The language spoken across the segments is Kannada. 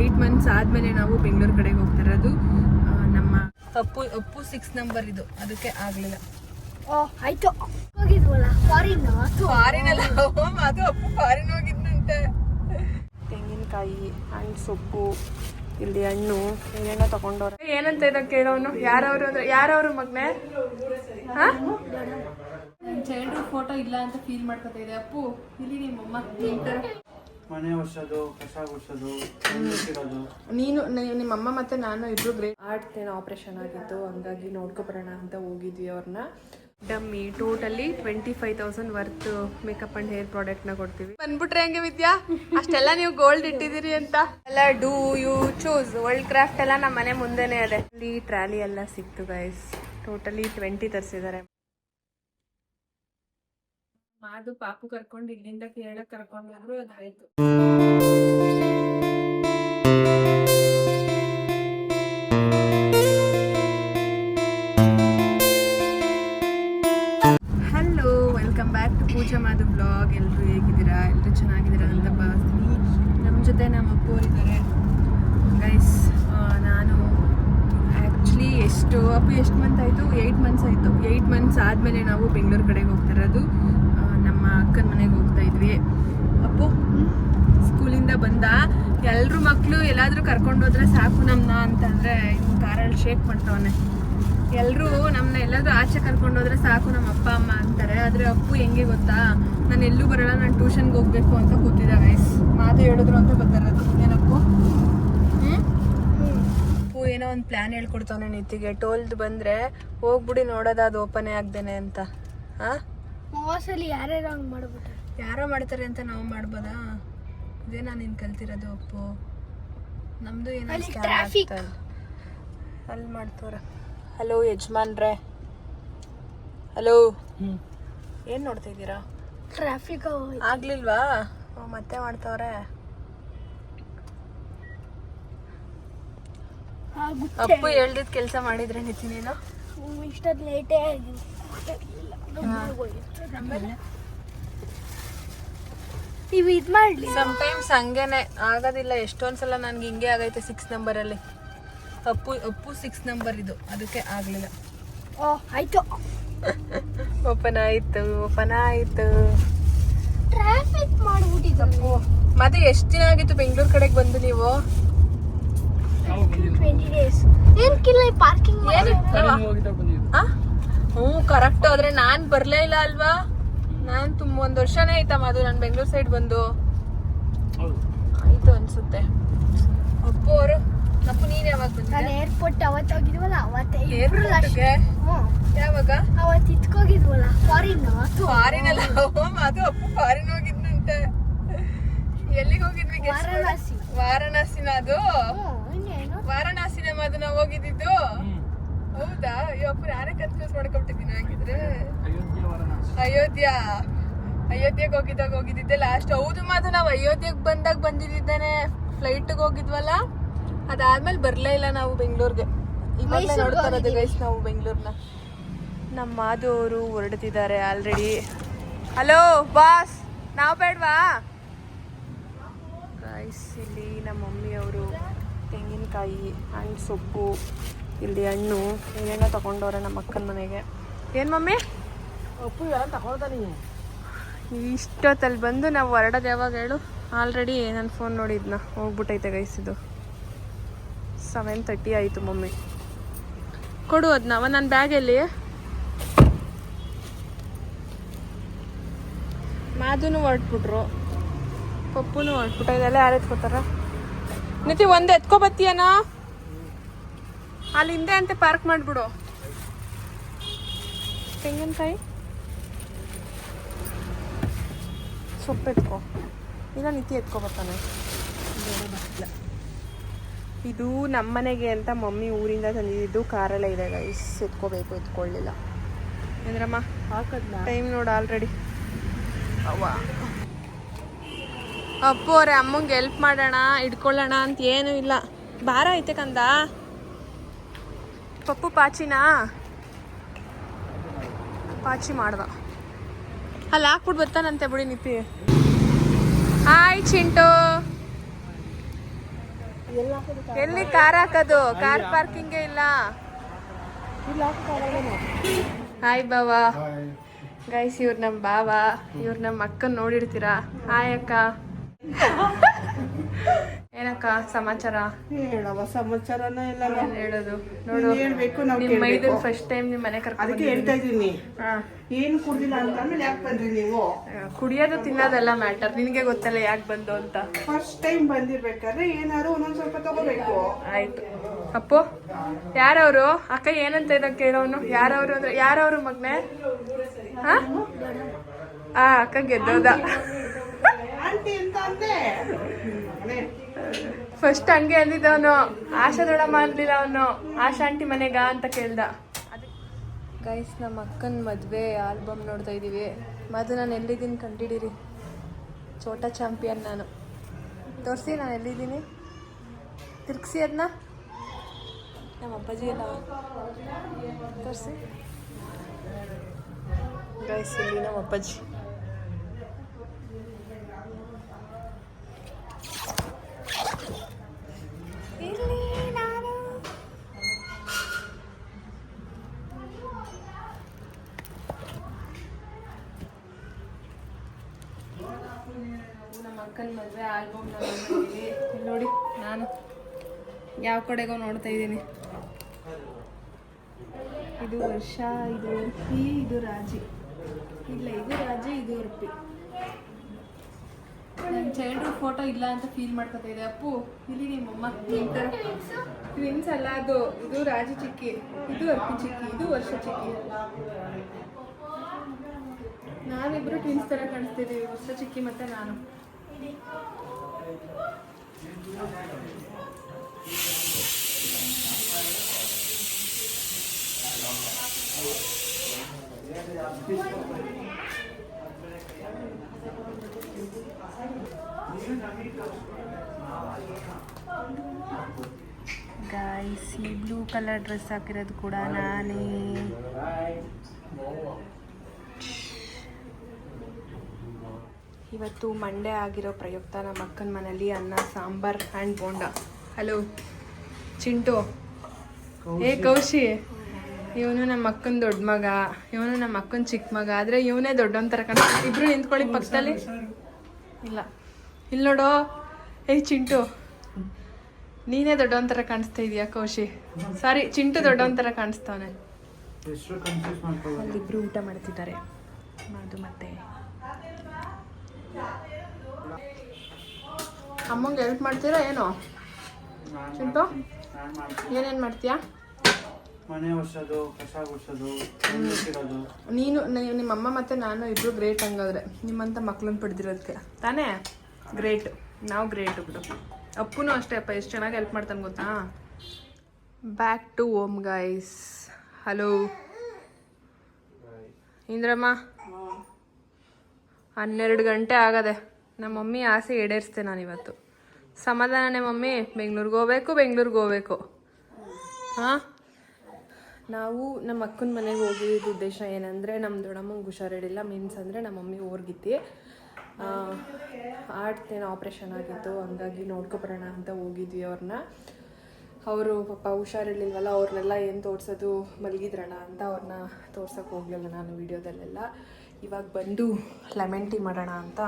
8 ಮಂತ್ಸ್ ಆದಮೇಲೆ ನಾವು ಬೆಂಗಳೂರು ಕಡೆಗೆ ಹೋಗ್ತಾ ಇರೋದು. ನಮ್ಮ ಅಪ್ಪು 6 ನಂಬರ್ ಇದು, ಅದಕ್ಕೆ ಆಗಲಿಲ್ಲ. ಆಯ್ತು ಹೋಗಿದ್ವಲ್ಲ ಫಾರಿನ್ ಅಲ್ಲ ಅದು ಅಪ್ಪು ಫಾರಿನ್ ಹೋಗಿದ್ನಂತೆ. ತೆಂಗಿನಕಾಯಿ ಹಣ್ಣು ಸೊಪ್ಪು ಇಲ್ಲಿ ಹಣ್ಣು ಏನೇನೋ ತಗೊಂಡವ್ರೆ. ಏನಂತ ಇದ್ದ ಕೇಳೋನು ಯಾರವ್ರು ಅಂದ್ರೆ ಯಾರವ್ರು ಮಗ್ನೆ ಚೈಲ್ಡ್ಹುಡ್ ಫೋಟೋ ಇಲ್ಲ ಅಂತ ಫೀಲ್ ಮಾಡ್ಕೊತಾ ಇದೆ ಅಪ್ಪು. ಇಲ್ಲಿ ನಿಮ್ಮಮ್ಮ ಮನೆ ವರ್ಷದು ಕಸ ಗುಡ್ಸೋದು ನೀನು ನಿಮ್ಮಮ್ಮ ಮತ್ತೆ ನಾನು ಇಬ್ರು ಗ್ರೇಟ್ ಆರ್ಟ್ ಏನೋ ಆಪರೇಷನ್ ಆಗಿತ್ತು, ಹಂಗಾಗಿ ನೋಡ್ಕೊಬರೋಣ ಅಂತ ಹೋಗಿದ್ವಿ ಅವ್ರನ್ನ. Dummy totally 25,000 worth makeup and hair product ನ ಕೊಡ್ತೀವಿ. ಬಂದ್ಬಿಟ್ರೆ ಹೆಂಗೆ ವಿದ್ಯಾ, ಅಷ್ಟೆಲ್ಲ ನೀವು ಗೋಲ್ಡ್ ಇಟ್ಟಿದ್ದೀರಿ ಅಂತ ಎಲ್ಲ do you choose world craft ಎಲ್ಲ ನಮ್ಮ ಮನೆ ಮುಂದೆನೆ ಇದೆ. ಇಲ್ಲಿ ಟ್ರಾಲಿ ಎಲ್ಲ ಸಿಕ್ತು ಗೈಸ್, ಟೋಟಲಿ 20 ತರಿಸಿದ್ದಾರೆ. ಮಾದು ಪಾಪು ಕರ್ಕೊಂಡು ಇಲ್ಲಿಂದ ಕೇರಳಕ್ಕೆ ಕರ್ಕೊಂಡು ಹೋದ್ರು, ಅದಾಯ್ತು. Hello, welcome back to Pooja Madhu blog. ಎಲ್ಲರೂ ಹೇಗಿದ್ದೀರಾ? ಎಲ್ಲರೂ ಚೆನ್ನಾಗಿದ್ದೀರಾ ಅಂತ ಭಾವಿಸ್ತೀನಿ. ನಮ್ಮ ಜೊತೆ ನಮ್ಮ ಅಪ್ಪೋರಿದ್ದಾರೆ ಗೈಸ್. ನಾನು ಆ್ಯಕ್ಚುಲಿ ಎಷ್ಟು ಮಂತ್ ಆಯಿತು? 8 ಮಂತ್ಸ್ ಆಯಿತು. 8 ಮಂತ್ಸ್ ಆದಮೇಲೆ ನಾವು ಬೆಂಗಳೂರು ಕಡೆಗೆ ಹೋಗ್ತಾ ಇರೋದು. ನಮ್ಮ ಅಕ್ಕನ ಮನೆಗೆ ಹೋಗ್ತಾ ಇದ್ವಿ. ಅಪ್ಪು ಸ್ಕೂಲಿಂದ ಬಂದ, ಎಲ್ಲರೂ ಮಕ್ಕಳು ಎಲ್ಲಾದರೂ ಕರ್ಕೊಂಡು ಹೋದ್ರೆ ಸಾಕು ನಮ್ಮನ್ನ ಅಂತಂದರೆ ಇನ್ನು ಕಾರಲ್ಲಿ ಶೇಕ್ ಮಾಡ್ತಾವನೆ. ಎಲ್ಲರೂ ನಮ್ಮನ್ನ ಎಲ್ಲಾದರೂ ಆಚೆ ಕರ್ಕೊಂಡು ಹೋದ್ರೆ ಸಾಕು ನಮ್ಮ ಅಪ್ಪ ಅಮ್ಮ ಅಂತಾರೆ. ಆದರೆ ಅಪ್ಪು ಹೆಂಗೆ ಗೊತ್ತಾ, ನಾನು ಎಲ್ಲೂ ಬರೋಲ್ಲ, ನಾನು ಟ್ಯೂಷನ್ಗೆ ಹೋಗ್ಬೇಕು ಅಂತ ಕೂತಿದ್ದ ಗೈಸ್. ಮಾತು ಹೇಳಿದ್ರು ಅಂತ ಗೊತ್ತಿರೋದು. ಏನಪ್ಪು ಅಪ್ಪು ಏನೋ ಒಂದು ಪ್ಲ್ಯಾನ್ ಹೇಳ್ಕೊಡ್ತಾವನೆ ನಿತಿಗೆ. ಟೋಲ್ದು ಬಂದರೆ ಹೋಗ್ಬಿಡಿ ನೋಡೋದು, ಅದು ಓಪನೇ ಆಗ್ದೇನೆ ಅಂತ. ಹಾಂ, ಮೋಸಲಿ ಯಾರ್ಯಾರು ಹಂಗೆ ಮಾಡ್ಬಿಟ್ರೆ ಯಾರೋ ಮಾಡ್ತಾರೆ ಅಂತ ನಾವು ಮಾಡ್ಬೋದಾ? ಇದೇ ನಾನು ಇನ್ನು ಕಲ್ತಿರೋದು ಅಪ್ಪು. ನಮ್ಮದು ಏನೋ ಅಲ್ಲಿ ಮಾಡ್ತವ್ರೆ. ಹಲೋ ಯಜಮಾನ್ರೆ, ಹಲೋ. ಏನು ನೋಡ್ತಾ ಇದ್ದೀರಾ? ಟ್ರಾಫಿಕ್ ಆಗ್ಲಿಲ್ವಾ? ಮತ್ತೆ ಮಾಡ್ತವ್ರೆ. ಅಪ್ಪು ಹೇಳ್ದಿದ್ ಕೆಲಸ ಮಾಡಿದ್ರೆ ನಿತಿನೇನು ಇಷ್ಟೊಂದು ಲೇಟೇ ಆಗಿದೆ. ನೀವು ಇದು ಮಾಡಲಿ. ಸಮ್ಟೈಮ್ಸ್ ಹಂಗೇನೆ ಆಗೋದಿಲ್ಲ. ಎಷ್ಟೊಂದ್ಸಲ ನನ್ಗೆ ಹಿಂಗೆ ಆಗೈತೆ 6 ನಂಬರಲ್ಲಿ. ಅಪ್ಪು 6 ನಂಬರ್ ಇದು, ಅದಕ್ಕೆ ಆಗಲಿಲ್ಲ. ಆಯ್ತು ಓಪನ್ ಆಯ್ತು. ಟ್ರಾಫಿಕ್ ಮಾಡ್ಬಿಟ್ಟಿದ್ದು. ಮತ್ತೆ ಎಷ್ಟು ದಿನ ಆಗಿತ್ತು ಬೆಂಗಳೂರು ಕಡೆಗೆ ಬಂದು ನೀವು? 20 days. ಏನಕ್ಕಿಲ್ಲ ಪಾರ್ಕಿಂಗ್ ಹ್ಞೂ ಕರೆಕ್ಟ್. ಆದ್ರೆ ನಾನ್ ಬರ್ಲೇ ಇಲ್ಲ ಅಲ್ವಾ? ನಾನ್ ಒಂದು ವರ್ಷನೇ ಆಯ್ತಮ್ಮ ಅದು ನಾನು ಬೆಂಗಳೂರು ಸೈಡ್ ಬಂದು. ಆಯ್ತು ಅನ್ಸುತ್ತೆ. ಅಪ್ಪು ಅವರು ಅಪ್ಪು ನೀನ್ ಯಾವಾಗ ಬಂದ? ನಾನು ಏರ್ಪೋರ್ಟ್ ಅವತ್ತು ಹೋಗಿದ್ವಲ್ಲ, ಅವತ್ತೇ ಏರ್ಪೋರ್ಟ್ಗೆ. ಯಾವಾಗ? ಅವತ್ತು ಇತ್ಕೋಗಿದ್ವಲ್ಲ ಫಾರಿನ್ ಅಲ್ಲ ಅದು ಅಪ್ಪು ಫಾರಿನ್ ಹೋಗಿದ್ನಂತೆ. ಎಲ್ಲಿಗೆ ಹೋಗಿದ್ವಿ? ವಾರಣಾಸಿನ ಅದು ವಾರಣಾಸಿನ ಅದು ನಾವು ಹೋಗಿದ್ದು. ಹೌದಾ? ಅಯ್ಯಪ್ಪ ನಾನೇ ಕನ್ಫ್ಯೂಸ್ ಮಾಡ್ಕೊಬಿಟ್ಟಿದ್ದೀನಿ ಹಾಗಿದ್ರೆ. ಅಯೋಧ್ಯೆಗೆ ಹೋಗಿದ್ದೆ ಲಾಸ್ಟ್. ಹೌದು ಮಾತು, ನಾವು ಅಯೋಧ್ಯೆಗೆ ಬಂದಾಗ ಬಂದಿದ್ದಾನೆ. ಫ್ಲೈಟ್ಗೆ ಹೋಗಿದ್ವಲ್ಲ, ಅದಾದ್ಮೇಲೆ ಬರ್ಲೇ ಇಲ್ಲ ನಾವು ಬೆಂಗಳೂರಿಗೆ. ಇವಾಗ ನೋಡ್ತಾ ಇರೋದು ಗೈಸ್ ನಾವು ಬೆಂಗಳೂರ್ನ. ನಮ್ಮ ಮಾದವರು ಹೊರಡ್ತಿದ್ದಾರೆ ಆಲ್ರೆಡಿ. ಹಲೋ ಬಾಸ್, ನಾವು ಬೇಡವಾ ಗೈಸ್? ಇಲ್ಲಿ ನಮ್ಮ ಮಮ್ಮಿಯವರು ತೆಂಗಿನಕಾಯಿ ಹಣ್ಣು ಸೊಪ್ಪು ಇಲ್ಲಿ ಹಣ್ಣು ಏನೇನೋ ತಗೊಂಡವ್ರೆ ನಮ್ಮ ಅಕ್ಕನ ಮನೆಗೆ. ಏನು ಮಮ್ಮಿ? ಅಪ್ಪು ಯಾರು ತಗೊಳ್ತಾನೆ. ಇಷ್ಟೊತ್ತಲ್ಲಿ ಬಂದು ನಾವು ಹೊರಡೋದು ಯಾವಾಗ ಹೇಳು? ಆಲ್ರೆಡಿ ನನ್ನ ಫೋನ್ ನೋಡಿದ್ನ ಹೋಗ್ಬಿಟ್ಟೈತೆ ಗೈಸ್. ಇದು 7:30 ಆಯಿತು. ಮಮ್ಮಿ ಕೊಡು ಅದನ್ನ. ನನ್ನ ಬ್ಯಾಗಲ್ಲಿ ಮಾದುನು ಹೊರಟ್ಬಿಟ್ರು, ಪಪ್ಪುನು ಹೊರಟ್ಬಿಟ್ಟ. ಇದೆಲ್ಲ ಯಾರು ಎತ್ಕೋತಾರ? ನಿತಿ ಒಂದು ಎತ್ಕೊ ಬತ್ತೀಯನಾ? ಅಲ್ಲಿ ಹಿಂದೆ ಅಂತ ಪಾರ್ಕ್ ಮಾಡಿಬಿಡು. ತೆಂಗಿನಕಾಯಿ ಸೊಪ್ಪು ಎತ್ಕೊ. ಇಲ್ಲ ನಿತಿ ಎತ್ಕೊ ಬರ್ತಾನೆ. ಇದು ನಮ್ಮನೆಗೆ ಅಂತ ಮಮ್ಮಿ ಊರಿಂದ ತಂದಿದ್ದು ಕಾರಲ್ಲೇ ಇದೆ ಗೈಸ್. ಎತ್ಕೋಬೇಕು, ಎತ್ಕೊಳ್ಳಿಲ್ಲ ಅಂದ್ರಮ್ಮ. ಟೈಮ್ ನೋಡು ಆಲ್ರೆಡಿ. ಅವ್ವ ಅಪ್ಪು ಅವರೇ ಅಮ್ಮಂಗೆ ಹೆಲ್ಪ್ ಮಾಡೋಣ ಇಟ್ಕೊಳ್ಳೋಣ ಅಂತ ಏನೂ ಇಲ್ಲ. ಭಾರ ಐತೆ ಕಂದ. ಪಪ್ಪು ಪಾಚಿನಾ ಪಾಚಿ ಮಾಡ್ದ. ಅಲ್ಲಿ ಹಾಕ್ಬಿಟ್ಟು ಬರ್ತಾನಂತೆ ಬಿಡಿ ನಿಪಿ. ಹಾಯ್ ಚಿಂಟು. ಎಲ್ಲಿ ಕಾರ್ ಹಾಕೋದು? ಕಾರ್ ಪಾರ್ಕಿಂಗೇ ಇಲ್ಲ. ಹಾಯ್ ಬಾವಾ. ಗೈಸ್ ಇವ್ರು ನಮ್ಮ ಬಾವ, ಇವ್ರು ನಮ್ಮ ಅಕ್ಕನ ನೋಡಿರ್ತೀರಾ. ಹಾಯ್ ಅಕ್ಕ. ಏನಕ್ಕ ಸಮಾಚಾರ? ಹೇಳವ ಸಮಾಚಾರನ ಇಲ್ಲ ಹೇಳೋದು ನೋಡು. ಹೇಳ್ಬೇಕು ನಾವು ನಿಮ್ಮ ಮೈದನ್ ಫಸ್ಟ್ ಟೈಮ್ ನಿಮ್ಮ ಮನೆ ಅದಕ್ಕೆ ಹೇಳ್ತಾ ಇದ್ದೀನಿ. ಹಾ, ಏನು ಕುಡ್ದಿಲ್ಲ ಅಂತ ಆಮೇಲೆ ಯಾಕೆ ಬಂದ್ರಿ ನೀವು? ಕುಡಿಯೋದು ತಿನ್ನೋದೆಲ್ಲ ಮ್ಯಾಟರ್. ನಿನಗೆ ಗೊತ್ತಲ್ಲ ಯಾಕೆ ಬಂದು ಅಂತ. ಫಸ್ಟ್ ಟೈಮ್ ಬಂದಿರ್ಬೇಕಾದ್ರೆ ಏನಾದ್ರು ಒಂದೊಂದ್ ಸ್ವಲ್ಪ ತಗೋಬೇಕು. ಆಯ್ತು ಅಪ್ಪು. ಯಾರವರು? ಅಕ್ಕ ಏನಂತ ಇದ್ದ ಕೇಳೋನು. ಯಾರವರು ಅಂದ್ರೆ ಯಾರವರು ಮಗ್ನೆ? ಹಾ ಅಕ್ಕ ಗೆದ್ದೋದ. ಆಂಟಿ ಅಂತ ಅಂದೆ. ಫಸ್ಟ್ ಹಂಗೆ ಅಂದಿದ್ದವನು. ಆಶಾ ದೊಡ್ಡಮ್ಮ ಅಂದಿಲ್ಲ ಅವನು. ಆಶಾ ಆಂಟಿ ಮನೆಗ ಅಂತ ಕೇಳ್ದ. ಗೈಸ್ ನಮ್ಮ ಅಕ್ಕನ ಮದುವೆ ಆಲ್ಬಮ್ ನೋಡ್ತಾ ಇದ್ದೀವಿ. ಮದು ನಾನು ಎಲ್ಲಿದ್ದೀನಿ ಕಂಡಿಡೀರಿ. ಚೋಟಾ ಚಾಂಪಿಯನ್ ನಾನು. ತೋರಿಸಿ ನಾನು ಎಲ್ಲಿದ್ದೀನಿ. ತಿರ್ಗಿಸಿ ಅದನ್ನ. ನಮ್ಮ ಅಪ್ಪಾಜಿ ಎಲ್ಲ ತೋರಿಸಿ. ಗೈಸ್ ಇಲ್ಲಿ ನಮ್ಮ ಅಪ್ಪಾಜಿ. ನಮ್ಮ ಅಕ್ಕನ ಮದುವೆ ಆಲ್ಬಮ್ ನೋಡ್ತಿದ್ದೀವಿ. ನೋಡಿ ನಾನು ಯಾವ ಕಡೆಗೋ ನೋಡ್ತಾ ಇದ್ದೀನಿ. ಇದು ವರ್ಷ, ಇದು ಉರ್ಪಿ, ಇದು ರಾಜಿ. ಇಲ್ಲ ಇದು ರಾಜಿ, ಇದು ಉರ್ಪಿ. ನನ್ನ ಚೈಲ್ಡ್ಹುಡ್ ಫೋಟೋ ಇಲ್ಲ ಅಂತ ಫೀಲ್ ಮಾಡ್ಕೊತಾ ಇದೆ. ಅಪ್ಪು ಇಲ್ಲಿ ನಿಮ್ಮಮ್ಮ ಟ್ವಿನ್ಸ್ ಅಲ್ಲ ಅದು. ಇದು ರಾಜಿ ಚಿಕ್ಕಿ, ಇದು ಅರ್ಪಿ ಚಿಕ್ಕಿ, ಇದು ವರ್ಷ ಚಿಕ್ಕಿ. ನಾವಿಬ್ರು ಟ್ವಿನ್ಸ್ ಥರ ಕಾಣಿಸ್ತಿದ್ದೀವಿ, ವರ್ಷ ಚಿಕ್ಕಿ ಮತ್ತೆ ನಾನು. ಗೈಸ್ ಈ ಬ್ಲೂ ಕಲರ್ ಡ್ರೆಸ್ ಹಾಕಿರೋದು ಕೂಡ ನಾನೇ. ಇವತ್ತು ಮಂಡೇ ಆಗಿರೋ ಪ್ರಯುಕ್ತ ನಮ್ಮ ಅಕ್ಕನ ಮನೇಲಿ ಅನ್ನ sambar and bonda. Hello Chintu. Cauchy. ಇವನು ನಮ್ಮ ಅಕ್ಕನ ದೊಡ್ಡ ಮಗ, ಇವನು ನಮ್ಮ ಅಕ್ಕನ ಚಿಕ್ಕ ಮಗ. ಆದರೆ ಇವನೇ ದೊಡ್ಡವನ ಥರ ಕಾಣಿಸ್ತಾನೆ. ಇಬ್ರು ನಿಂತ್ಕೊಳ್ಳಿ ಪಕ್ಕದಲ್ಲಿ. ಇಲ್ಲ ಇಲ್ಲಿ ನೋಡು. ಚಿಂಟು ನೀನೇ ದೊಡ್ಡವನ ಥರ ಕಾಣಿಸ್ತಾ ಇದೀಯಾ ಕೌಶಿ. ಸಾರಿ ಚಿಂಟು ದೊಡ್ಡವನ ಥರ ಕಾಣಿಸ್ತಾವನೆ. ಅಲ್ಲಿಬ್ರು ಊಟ ಮಾಡ್ತಿದ್ದಾರೆ. ಅದು ಮತ್ತೆ ಅಮ್ಮಂಗೆ ಹೆಲ್ಪ್ ಮಾಡ್ತೀರಾ ಏನೋ? ಚಿಂಟು ಏನೇನು ಮಾಡ್ತೀಯಾ? ಮನೆ ಒರ್ಸೋದು, ಕಸ ಗುಡ್ಸೋದು, ನೀನು ನಿಮ್ಮಮ್ಮ ಮತ್ತು ನಾನು ಇಬ್ಬರು ಗ್ರೇಟ್ ಹಂಗಾದ್ರೆ. ನಿಮ್ಮಂಥ ಮಕ್ಳನ್ನ ಪಡೆದಿರೋದಕ್ಕೆ ತಾನೇ ಗ್ರೇಟ್. ನಾವು ಗ್ರೇಟ್ ಬಿಡು. ಅಪ್ಪನೂ ಅಷ್ಟೇ ಅಪ್ಪ, ಎಷ್ಟು ಚೆನ್ನಾಗಿ ಹೆಲ್ಪ್ ಮಾಡ್ತಾನೆ ಗೊತ್ತಾ. Back to home guys. Hello Indramma. 12 ಗಂಟೆ ಆಗದೆ. ನಮ್ಮ ಮಮ್ಮಿ ಆಸೆ ಈಡೇರಿಸ್ತೆ ನಾನಿವತ್ತು. ಸಮಾಧಾನನೇ ಮಮ್ಮಿ. ಬೆಂಗ್ಳೂರಿಗೆ ಹೋಗ್ಬೇಕು. ಹಾಂ, ನಾವು ನಮ್ಮ ಅಕ್ಕನ ಮನೆಗೆ ಹೋಗಿದ್ದು ಉದ್ದೇಶ ಏನಂದರೆ, ನಮ್ಮ ದೊಡ್ಡಮ್ಮಂಗೆ ಹುಷಾರಿರಲಿಲ್ಲ. ಮೀನ್ಸ್ ಅಂದರೆ ನಮ್ಮ ಮಮ್ಮಿ ಊರ್ಗಿತ್ತಿ ಆರ್ಟ್ನೇನು ಆಪ್ರೇಷನ್ ಆಗಿತ್ತು. ಹಂಗಾಗಿ ನೋಡ್ಕೊಬರೋಣ ಅಂತ ಹೋಗಿದ್ವಿ ಅವ್ರನ್ನ. ಅವರು ಪಾಪ ಹುಷಾರಿರ್ಲಿಲ್ವಲ್ಲ, ಅವ್ರನ್ನೆಲ್ಲ ಏನು ತೋರಿಸೋದು, ಮಲಗಿದ್ರಣ ಅಂತ ಅವ್ರನ್ನ ತೋರ್ಸೋಕೆ ಹೋಗಲಿಲ್ಲ ನಾನು ವೀಡಿಯೋದಲ್ಲೆಲ್ಲ. ಇವಾಗ ಬಂದು ಲೆಮನ್ ಟೀ ಮಾಡೋಣ ಅಂತ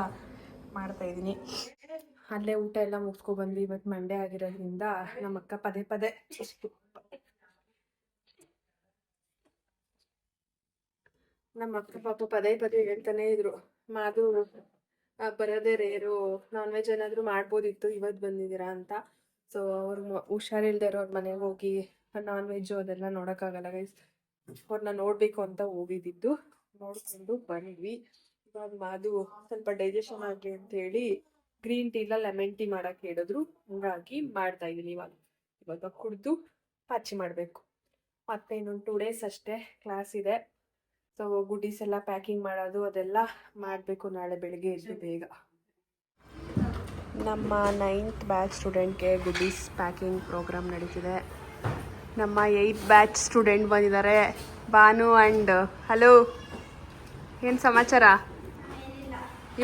ಮಾಡ್ತಾಯಿದ್ದೀನಿ. ಅಲ್ಲೇ ಊಟ ಎಲ್ಲ ಮುಗಿಸ್ಕೊಬಂದ್ವಿ. ಇವತ್ತು ಮಂಡೇ ಆಗಿರೋದ್ರಿಂದ ನಮ್ಮ ಅಕ್ಕ ಪದೇ ಪದೇ ಹೇಳ್ತಾನೆ ಇದ್ರು, ಮಾದು ಬರೋದೇ ರೇರು, ನಾನ್ ವೆಜ್ ಏನಾದರೂ ಮಾಡ್ಬೋದಿತ್ತು, ಇವತ್ತು ಬಂದಿದ್ದೀರಾ ಅಂತ. ಸೊ ಅವ್ರು ಹುಷಾರಿಲ್ದೇ ಇರೋ ಅವ್ರ ಮನೆಗೆ ಹೋಗಿ ನಾನ್ ವೆಜ್ಜು ಅದೆಲ್ಲ ನೋಡೋಕ್ಕಾಗಲ್ಲ ಗೈಸ್. ಅವ್ರನ್ನ ನೋಡಬೇಕು ಅಂತ ಹೋಗಿದ್ದಿದ್ದು. ನೋಡ್ಕೊಂಡು ಬಂದ್ವಿ. ಇವಾಗ ಮಾದು ಸ್ವಲ್ಪ ಡೈಜೆಷನ್ ಆಗಲಿ ಅಂತೇಳಿ ಗ್ರೀನ್ ಟೀ ಇಲ್ಲ ಲೆಮನ್ ಟೀ ಮಾಡೋಕ್ಕೆ ಹೇಳಿದ್ರು. ಹಂಗಾಗಿ ಮಾಡ್ತಾ ಇದ್ದೀನಿ. ಇವಾಗ ಕುಡಿದು ಪಾಚಿ ಮಾಡಬೇಕು. ಮತ್ತೆ ಇನ್ನೊಂದು 2 days ಅಷ್ಟೇ ಕ್ಲಾಸ್ ಇದೆ. ಸೊ ಗುಡೀಸ್ ಎಲ್ಲ ಪ್ಯಾಕಿಂಗ್ ಮಾಡೋದು ಅದೆಲ್ಲ ಮಾಡಬೇಕು ನಾಳೆ ಬೆಳಿಗ್ಗೆ ಎದ್ದು ಬೇಗ. ನಮ್ಮ 9th ಬ್ಯಾಚ್ ಸ್ಟೂಡೆಂಟ್ಗೆ ಗುಡೀಸ್ ಪ್ಯಾಕಿಂಗ್ ಪ್ರೋಗ್ರಾಮ್ ನಡೀತಿದೆ. ನಮ್ಮ 8th ಬ್ಯಾಚ್ ಸ್ಟೂಡೆಂಟ್ ಬಂದಿದ್ದಾರೆ, ಬಾನು ಆ್ಯಂಡ್ ಹಲೋ. ಏನು ಸಮಾಚಾರ?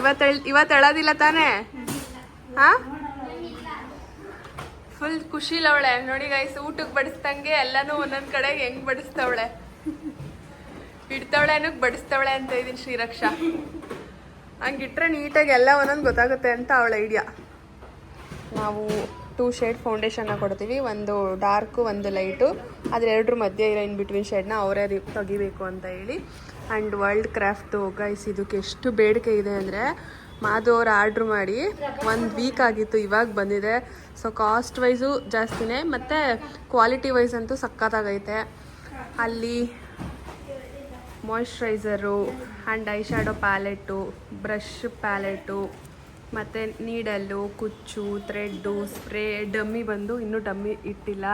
ಇವತ್ತು ಹೇಳೋದಿಲ್ಲ ತಾನೇ? ಹಾಂ, ಫುಲ್ ಖುಷಿಲವಳೆ ನೋಡಿ ಗೈಸ್, ಊಟಕ್ಕೆ ಬಡಿಸ್ದಂಗೆ ಎಲ್ಲಾನು ಒಂದೊಂದ್ ಕಡೆ ಹೆಂಗ್ ಬಡಿಸ್ತವಳೆ, ಇಡ್ತಾವಳೆ ಅನ್ನಕ್ ಬಡಿಸ್ತವಳೆ ಅಂತ ಇದೀನಿ ಶ್ರೀರಕ್ಷಾ. ಹಂಗಿಟ್ರೆ ನೀಟಾಗಿ ಎಲ್ಲ ಒಂದೊಂದು ಗೊತ್ತಾಗುತ್ತೆ ಅಂತ ಅವಳ ಐಡಿಯಾ. ನಾವು 2 ಶೇಡ್ ಫೌಂಡೇಶನ್ನ ಕೊಡ್ತೀವಿ, ಒಂದು ಡಾರ್ಕು ಒಂದು ಲೈಟು. ಅದ್ರ ಎರಡರ ಮಧ್ಯೆ ಇರೋ ಇನ್ ಬಿಟ್ವೀನ್ ಶೇಡ್ನ ಅವರೇ ತೆಗಿಬೇಕು ಅಂತ ಹೇಳಿ. ಆ್ಯಂಡ್ ವರ್ಲ್ಡ್ ಕ್ರಾಫ್ಟು ಗೈಸ್, ಇದಕ್ಕೆ ಎಷ್ಟು ಬೇಡಿಕೆ ಇದೆ ಅಂದರೆ, ಮಾಧು ಅವ್ರು ಆರ್ಡ್ರ್ ಮಾಡಿ 1 ವೀಕ್ ಆಗಿತ್ತು, ಇವಾಗ ಬಂದಿದೆ. ಸೊ ಕಾಸ್ಟ್ ವೈಸು ಜಾಸ್ತಿನೇ, ಮತ್ತು ಕ್ವಾಲಿಟಿ ವೈಸ್ ಅಂತೂ ಸಖತ್ತಾಗೈತೆ. ಅಲ್ಲಿ moisturiser and eye shadow palette, brush palette, ಮತ್ತು ನೀಡಲ್ಲು, ಕುಚ್ಚು, ಥ್ರೆಡ್ಡು, ಸ್ಪ್ರೇ, ಡಮ್ಮಿ ಬಂದು ಇನ್ನೂ ಡಮ್ಮಿ ಇಟ್ಟಿಲ್ಲ.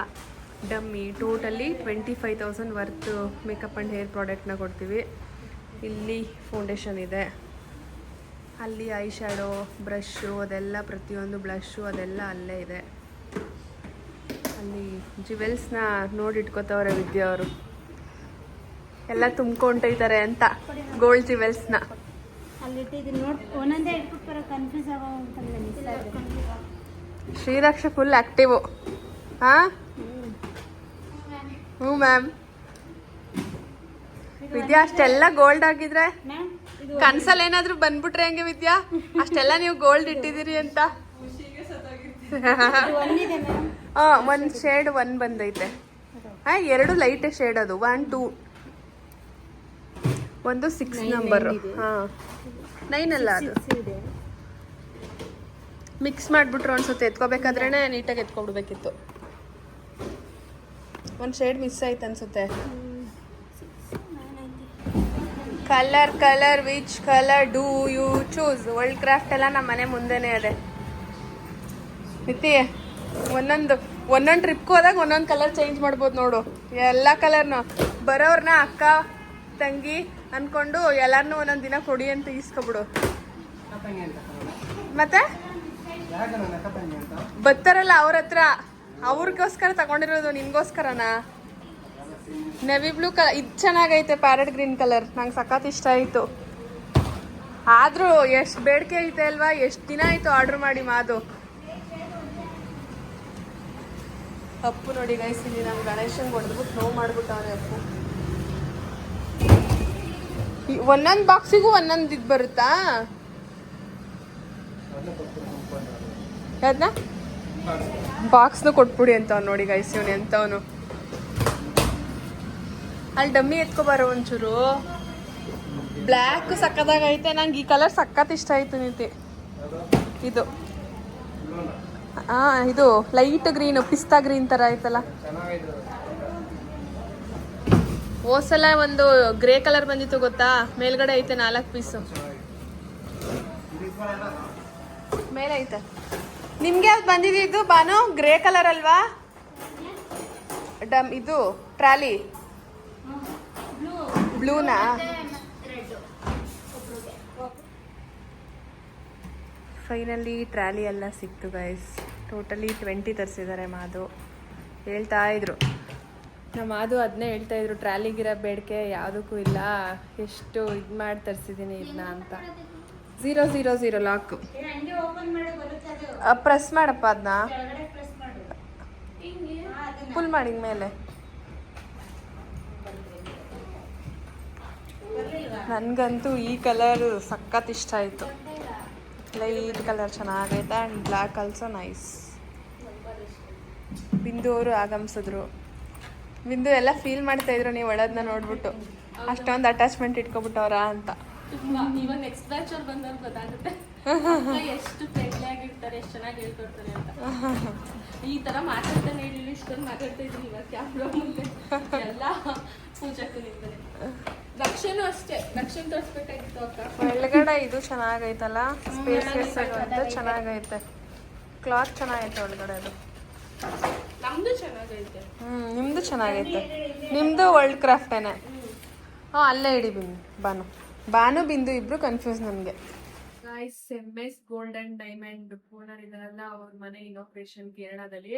Dummy totally 25,000 worth makeup and hair ಪ್ರಾಡಕ್ಟ್ನ ಕೊಡ್ತೀವಿ. ಇಲ್ಲಿ ಫೌಂಡೇಶನ್ ಇದೆ, ಅಲ್ಲಿ ಐ ಶ್ಯಾಡೋ, ಬ್ರಷ್ಷು ಅದೆಲ್ಲ, ಪ್ರತಿಯೊಂದು ಬ್ಲಷ್ಷು ಅದೆಲ್ಲ ಅಲ್ಲೇ ಇದೆ. ಅಲ್ಲಿ ಜ್ಯುವೆಲ್ಸ್ನ ನೋಡಿಟ್ಕೋತವ್ರೆ ವಿದ್ಯಾ ಅವರು, ಎಲ್ಲ ತುಂಬ್ಕೊಂಡೈತಾರೆ ಅಂತ ಗೋಲ್ಡ್ ಜ್ಯುವೆಲ್ಸ್ನ. ಶ್ರೀರಕ್ಷ ಫುಲ್ ಆಕ್ಟಿವು. ಹಾಂ ಹ್ಞೂ ಮ್ಯಾಮ್. ವಿದ್ಯಾ ಅಷ್ಟೆಲ್ಲ ಗೋಲ್ಡ್ ಆಗಿದ್ರೆ ಕನ್ಸಲ್ಲಿ ಏನಾದ್ರು ಬಂದ್ಬಿಟ್ರೆ ಹೆಂಗೆ ವಿದ್ಯಾ, ಅಷ್ಟೆಲ್ಲ ನೀವು ಗೋಲ್ಡ್ ಇಟ್ಟಿದ್ದೀರಿ ಅಂತ. ಹಾಂ, 1 ಶೇಡ್ 1 ಬಂದೈತೆ. ಹಾಂ, 2 ಲೈಟ್ ಶೇಡ್, ಅದು 1 2, ಒಂದು 6 ನಂಬರು. ಹಾಂ, 9 ಅಲ್ಲ, ಅದು ಮಿಕ್ಸ್ ಮಾಡಿಬಿಟ್ರು ಅನ್ಸುತ್ತೆ. ಎತ್ಕೋಬೇಕಾದ್ರೇ ನೀಟಾಗಿ ಎತ್ಕೊಬಿಡ್ಬೇಕಿತ್ತು. 1 ಶೇಡ್ ಮಿಸ್ ಆಯ್ತು ಅನ್ಸುತ್ತೆ. Colour which colour do you choose? World craft ಎಲ್ಲ ನಮ್ಮ ಮನೆ ಮುಂದೆನೇ ಇದೆ. ಮಿತಿ ಒಂದೊಂದು ಟ್ರಿಪ್ಗೆ ಹೋದಾಗ ಒಂದೊಂದು ಕಲರ್ ಚೇಂಜ್ ಮಾಡ್ಬೋದು ನೋಡು. ಎಲ್ಲ ಕಲರ್ನು ಬರೋರ್ನ ಅಕ್ಕ ತಂಗಿ ಅನ್ಕೊಂಡು ಎಲ್ಲಾರನ್ನೂ ಒಂದೊಂದು ದಿನ ಕೊಡಿ ಅಂತ ಈಸ್ಕೊಬಿಡು. ಮತ್ತೆ ಬರ್ತಾರಲ್ಲ ಅವ್ರ ಹತ್ರ, ಅವ್ರಿಗೋಸ್ಕರ ತಗೊಂಡಿರೋದು, ನಿನ್ಗೋಸ್ಕರನಾ? ನೆವಿ ಬ್ಲೂ ಕಲರ್ ಇದು ಚೆನ್ನಾಗೈತೆ, ಪ್ಯಾರೆಟ್ ಗ್ರೀನ್ ಕಲರ್ ನಂಗೆ ಸಖತ್ ಇಷ್ಟ ಆಯಿತು. ಆದರೂ ಎಷ್ಟು ಬೇಡಿಕೆ ಐತೆ ಅಲ್ವಾ, ಎಷ್ಟು ದಿನ ಆಯಿತು ಆರ್ಡ್ರ್ ಮಾಡಿ. ಮಾದು ಅಪ್ಪು ನೋಡಿ ಗೈಸ್, ಇಲ್ಲಿ ನಮ್ಮ ಗಣೇಶನ್ ಹೊಡೆದ್ಬಿಟ್ಟು ನೋವು ಮಾಡ್ಬಿಟ್ಟು ಅವನೇ ಅಪ್ಪು. ಒಂದೊಂದು ಬಾಕ್ಸಿಗೂ ಒಂದೊಂದು ಇದು ಬರುತ್ತಾ? ಅದನ್ನ ಬಾಕ್ಸ್ನು ಕೊಟ್ಬಿಡಿ ಅಂತ ಅವ್ನು ನೋಡಿ ಗೈಸ್, ಇವನು ಎಂಥವನು. ಅಲ್ಲಿ ಡಮ್ಮಿ ಎತ್ಕೊಬಾರೋ ಒಂಚೂರು. ಬ್ಲ್ಯಾಕ್ ಸಕ್ಕದಾಗೈತೆ, ನಂಗೆ ಈ ಕಲರ್ ಸಖತ್ ಇಷ್ಟ ಆಯಿತು ನೀತಿ. ಇದು ಹಾಂ, ಇದು ಲೈಟ್ ಗ್ರೀನು, ಪಿಸ್ತಾ ಗ್ರೀನ್ ಥರ ಆಯ್ತಲ್ಲ. ಹೋದ್ಸಲ ಒಂದು ಗ್ರೇ ಕಲರ್ ಬಂದಿತ್ತು ಗೊತ್ತಾ, ಮೇಲ್ಗಡೆ ಐತೆ 4 ಪೀಸು ಮೇಲೆ ಐತೆ. ನಿಮ್ಗೆ ಯಾವ್ದು ಬಂದಿದ್ದು ಬಾನು? ಗ್ರೇ ಕಲರ್ ಅಲ್ವಾ? ಇದು ಟ್ರಾಲಿ ಬ್ಲೂನಾ? ಫೈನಲಿ ಟ್ರಾಲಿ ಎಲ್ಲ ಸಿಕ್ತು ಗೈಸ್. ಟೋಟಲಿ 20 ತರಿಸಿದ್ದಾರೆ. ಮಾದು ಹೇಳ್ತಾ ಇದ್ರು, ನಮ್ಮ ಮಾದು ಅದನ್ನೇ ಹೇಳ್ತಾ ಇದ್ರು, ಟ್ರಾಲಿಗಿರೋ ಬೇಡಿಕೆ ಯಾವುದಕ್ಕೂ ಇಲ್ಲ, ಎಷ್ಟು ಇದು ಮಾಡಿ ತರಿಸಿದ್ದೀನಿ ಇದನ್ನ ಅಂತ. 000 ಲಾಕ್ ಪ್ರೆಸ್ ಮಾಡಪ್ಪ, ಅದನ್ನ ಫುಲ್ ಮಾಡಿ ಮೇಲೆ. ನನಗಂತೂ ಈ ಕಲರ್ ಸಖತ್ ಇಷ್ಟ ಆಯಿತು. ಲೈಟ್ ಕಲರ್ ಚೆನ್ನಾಗೈತೆ ಆ್ಯಂಡ್ ಬ್ಲ್ಯಾಕ್ ಆಲ್ಸೋ ನೈಸ್. ಬಿಂದು ಅವರು ಆಗಮಿಸಿದ್ರು. ಬಿಂದು ಎಲ್ಲ ಫೀಲ್ ಮಾಡ್ತಾಯಿದ್ರು ನೀವು ಒಳದನ್ನ ನೋಡ್ಬಿಟ್ಟು, ಅಷ್ಟೊಂದು ಅಟ್ಯಾಚ್ಮೆಂಟ್ ಇಟ್ಕೊಬಿಟ್ಟವ್ರ ಅಂತ. ಇವಾಗ ನೆಕ್ಸ್ಟ್ ಬ್ಯಾಚ್ ಅವ್ರು ಬಂದವ್ರು ಗೊತ್ತಾಗುತ್ತೆ ಎಷ್ಟು ಫ್ರೆಂಡ್ಲಿ ಆಗಿರ್ತಾರೆ, ಎಷ್ಟು ಚೆನ್ನಾಗಿ ಹೇಳ್ಕೊಡ್ತಾರೆ ಅಂತ. ಈ ತರ ಮಾತಾಡ್ತಾನೆ ಹೇಳಿಲ್ಲ, ಇಷ್ಟೊಂದು ಮಾತಾಡ್ತಾ ಇದ್ದೀನಿ ಇವಾಗ ಕ್ಯಾಮ್ರಾ ಮುಂದೆ ಎಲ್ಲ ಪೂಜಾಕ್ಕೂ ನಿಂತಾನೆ. ರಕ್ಷಣು ಅಷ್ಟೇ, ರಕ್ಷಣೆ ತೋರಿಸ್ಬೇಕಾಗಿತ್ತು ಅಕ್ಕ. ಒಳಗಡೆ ಇದು ಚೆನ್ನಾಗೈತಲ್ಲ, ಸ್ಪೇಸಿಯಸ್ ಅಂತ ಚೆನ್ನಾಗೈತೆ. ಕ್ಲಾತ್ ಚೆನ್ನಾಗೈತೆ ಒಳಗಡೆ. ಅದು ನಮ್ದು ಚೆನ್ನಾಗೈತೆ. ನಿಮ್ಮದು ಚೆನ್ನಾಗೈತೆ. ನಿಮ್ಮದು ವರ್ಲ್ಡ್ ಕ್ರಾಫ್ಟೇನೆ. ಹಾಂ, ಅಲ್ಲೇ ಇಡಿ ಬಾನು ಬಿಂದು ಇಬ್ರು ಕನ್ಫ್ಯೂಸ್ ನನಗೆ. Guys, MS gold and diamond owner ಇದಾರಲ್ಲ, ಅವ್ರ ಮನೆ ಇನಾಗ್ರೇಷನ್ ಕೇರಳದಲ್ಲಿ.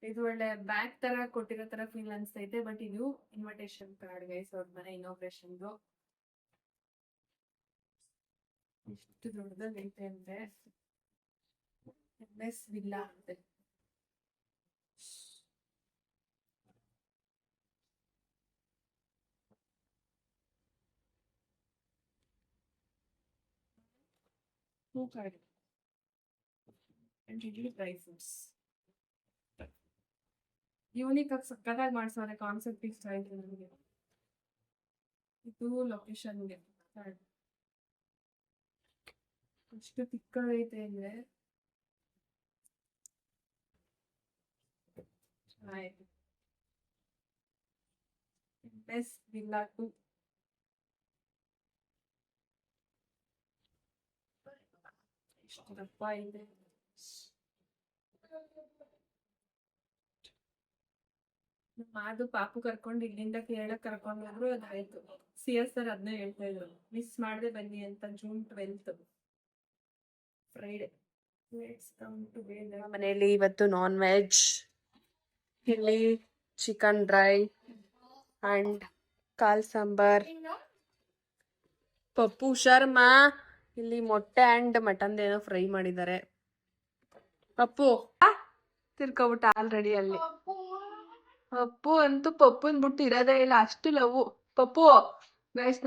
ಇದು ಒಳ್ಳೆ ಬ್ಯಾಗ್ ತರ ಕೊಟ್ಟಿರೋ ತರ ಫೀಲ್ ಅನ್ಸ್ತೈತೆ, ಬಟ್ ಇದು ಇನ್ವಿಟೇಷನ್ ಕಾರ್ಡ್ ಗೈಸ್, ಅವ್ರ ಮನೆ ಇನಾಗ್ರೇಷನ್ದು. ಎಷ್ಟು ದೊಡ್ಡದೈತೆ ಅಂದ್ರೆ MS ವಿಲ್ಲಾ ಅಂತೆ. ಹೂಕಾಡಿ and idli dry fruits. Unique ಆಗಿ ಸಕ್ಕತ್ತಾಗಿ ಮಾಡ್ಸೋರೆ, ಕಾನ್ಸೆಪ್ಟ್ ಇಷ್ಟ ಆಯ್ತು ನನಗೆ. ಇದು ಲೊಕೇಶನ್ಗೆ ಎಷ್ಟು ತಿಕ್ಕೈತೆ ಅಂದ್ರೆ ಚೆನ್ನಾಗಿದೆ. Best villa 2. ಎಷ್ಟು ದಪ್ಪ ಇದೆ. ಅದು ಪಾಪು ಕರ್ಕೊಂಡು ಇಲ್ಲಿಂದ ಕೇರಳ ಕರ್ಕೊಂಡು ಹೋದ್ರು, ಅದಾಯ್ತು. CS ಸರ್ ಅದನ್ನೇ ಹೇಳ್ತಾ ಇದ್ರು, ಮಿಸ್ ಮಾಡದೆ ಬನ್ನಿ ಅಂತ. June 12th Friday. ಮನೆಯಲ್ಲಿ ಇವತ್ತು ನಾನ್ ವೆಜ್, ಇಲ್ಲಿ ಚಿಕನ್ ಡ್ರೈ ಅಂಡ್ ಕಾಲ್ ಸಾಂಬಾರ್. ಪಪ್ಪು ಶರ್ಮಾ ಇಲ್ಲಿ ಮೊಟ್ಟೆ ಅಂಡ್ ಮಟನ್ ಏನೋ ಫ್ರೈ ಮಾಡಿದ್ದಾರೆ. ಪಪ್ಪು ತಿರ್ಕೊಬಿಟ್ಟ ಆಲ್ರೆಡಿ ಅಲ್ಲಿ. ಪಪ್ಪು ಅಂತೂ ಪಪ್ಪುನ್ ಬಿಟ್ಟು ಇರೋದೇ ಇಲ್ಲ, ಅಷ್ಟು ಲವ್ ಪಪ್ಪು. ಗೈಸ್